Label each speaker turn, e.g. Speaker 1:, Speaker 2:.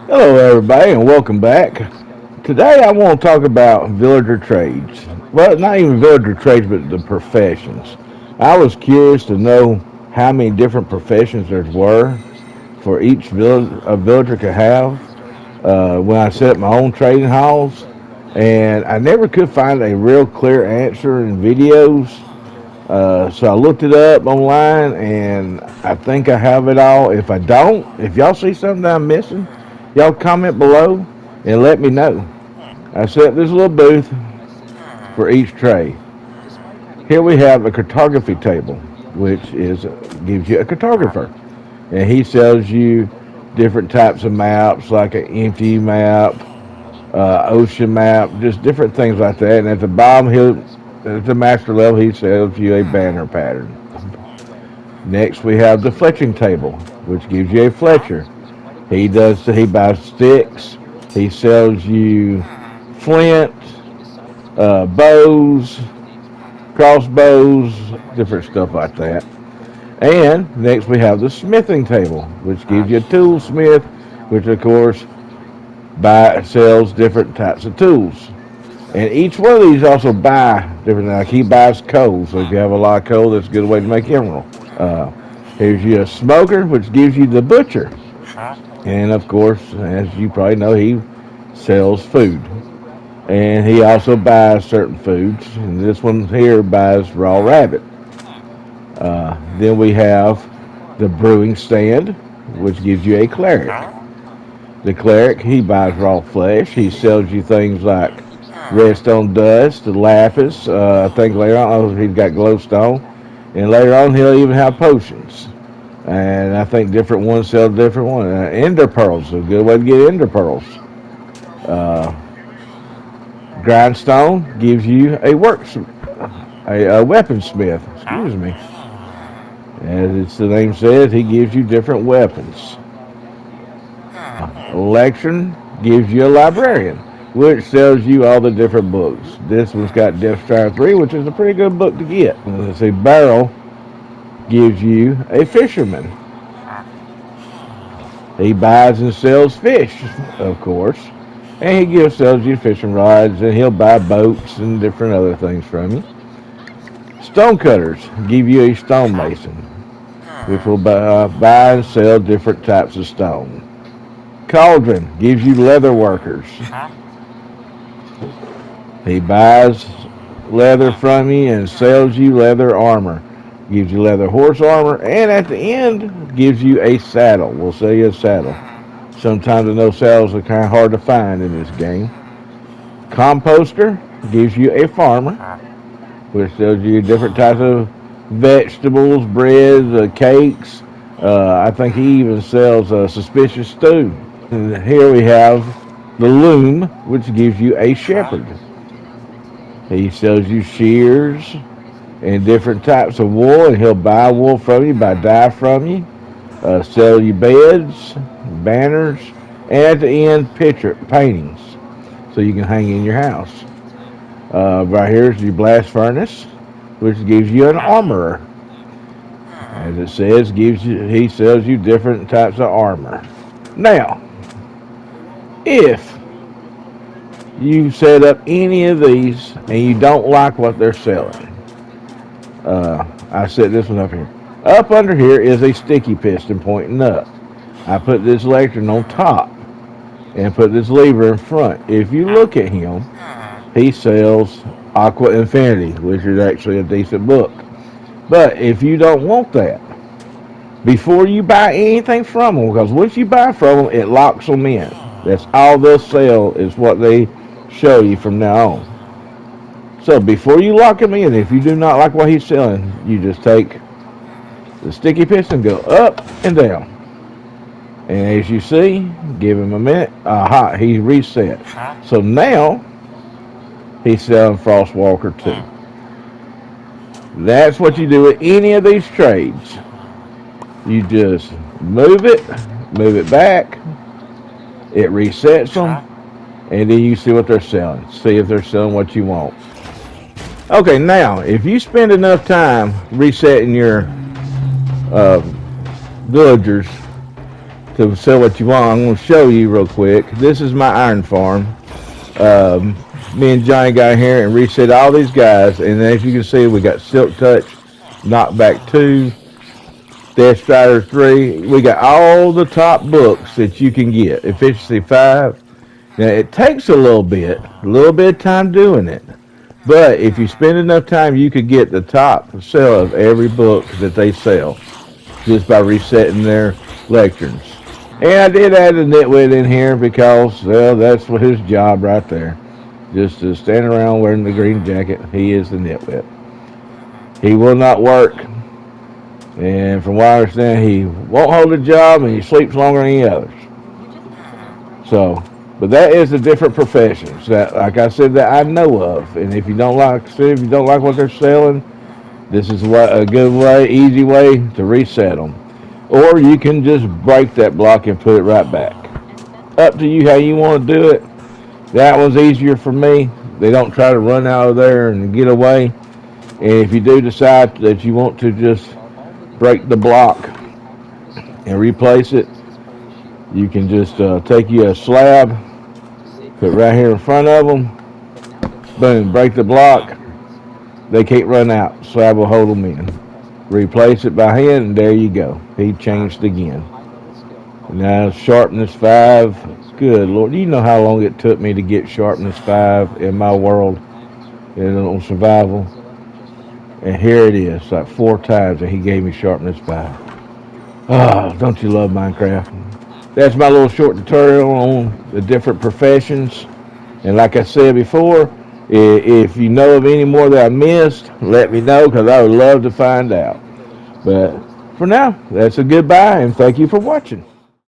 Speaker 1: Hello, everybody, and welcome back. Today, I want to talk about villager trades. Well, not even villager trades, but the professions. I was curious to know how many different professions there were for each a villager could have when I set up my own trading halls, and I never could find a real clear answer in videos. So I looked it up online, and I think I have it all. If I don't, if y'all see something that I'm missing, y'all comment below and let me know. I set up this little booth for each tray. Here we have a cartography table, which is gives you a cartographer, and he sells you different types of maps, like an empty map, ocean map, just different things like that. And at the bottom, at the master level, he sells you a banner pattern. Next, we have the fletching table, which gives you a fletcher. He buys sticks. He sells you flint, bows, crossbows, different stuff like that. And next we have the smithing table, which gives you a toolsmith, which of course sells different types of tools. And each one of these also buy different. Like he buys coal, so if you have a lot of coal, that's a good way to make emerald. Uh, Here's your smoker, which gives you the butcher. And of course, as you probably know, he sells food. And he also buys certain foods. And this one here buys raw rabbit. Then we have the brewing stand, which gives you a cleric. The cleric, he buys raw flesh. He sells you things like redstone dust, the lapis. I think later on he's got glowstone. And later on he'll even have potions. And I think different ones sell different ones. Ender pearls, a good way to get ender pearls. Uh, Grindstone gives you a weaponsmith. Excuse me. As it's the name says, he gives you different weapons. Lectern gives you a librarian, which sells you all the different books. This one's got Death Strider 3, which is a pretty good book to get. Let's see, Barrel gives you a fisherman. He buys and sells fish, of course. And sells you fishing rods, and he'll buy boats and different other things from you. Stonecutters give you a stonemason, which will buy and sell different types of stone. Cauldron gives you leather workers. He buys leather from you and sells you leather armor. Gives you leather horse armor, and at the end gives you a saddle. We'll sell you a saddle. Sometimes I know saddles are kind of hard to find in this game. Composter gives you a farmer, which sells you different types of vegetables, breads, cakes. I think he even sells a suspicious stew. And here we have the loom, which gives you a shepherd. He sells you shears and different types of wool, and he'll buy wool from you, buy dye from you, sell you beds, banners, and at the end, picture paintings, so you can hang in your house. Right here is your blast furnace, which gives you an armorer. As it says, he sells you different types of armor. Now, if you set up any of these and you don't like what they're selling, I set this one up here. Up under here is a sticky piston pointing up. I put this electron on top and put this lever in front. If you look at him, he sells Aqua Infinity, which is actually a decent book. But if you don't want that, before you buy anything from them, because once you buy from them, it locks them in. That's all they'll sell is what they show you from now on. So before you lock him in, if you do not like what he's selling, you just take the sticky piston, go up and down. And as you see, give him a minute. Aha, he reset. So now he's selling Frostwalker 2. That's what you do with any of these trades. You just move it back, it resets them, and then you see what they're selling. See if they're selling what you want. Okay, now, if you spend enough time resetting your uh, villagers to sell what you want. I'm going to show you real quick. This is my iron farm. Um, Me and Johnny got here and reset all these guys, and as you can see, we got Silk Touch, Knockback 2, Death Strider 3. We got all the top books that you can get. Efficiency 5. Now, it takes a little bit of time doing it. But if you spend enough time, you could get the top sell of every book that they sell just by resetting their lecterns. And I did add a nitwit in here because, well, that's what his job right there. Just to stand around wearing the green jacket. He is the nitwit. He will not work. And from what I understand, he won't hold a job and he sleeps longer than any others. So, but that is the different professions that, like I said, that I know of. And if you don't like, if you don't like what they're selling, this is a good way, easy way to reset them. Or you can just break that block and put it right back. Up to you how you want to do it. That one's easier for me. They don't try to run out of there and get away. And if you do decide that you want to just break the block and replace it, you can just take you a slab, put it right here in front of them, boom, break the block. They can't run out. Slab will hold them in. Replace it by hand, and there you go. He changed again. Now, sharpness 5. Good Lord. You know how long it took me to get sharpness 5 in my world on survival? And here it is, like 4 times that he gave me sharpness 5. Ah, oh, don't you love Minecraft? That's my little short tutorial on the different professions. And like I said before, if you know of any more that I missed, let me know because I would love to find out. But for now, that's a goodbye and thank you for watching.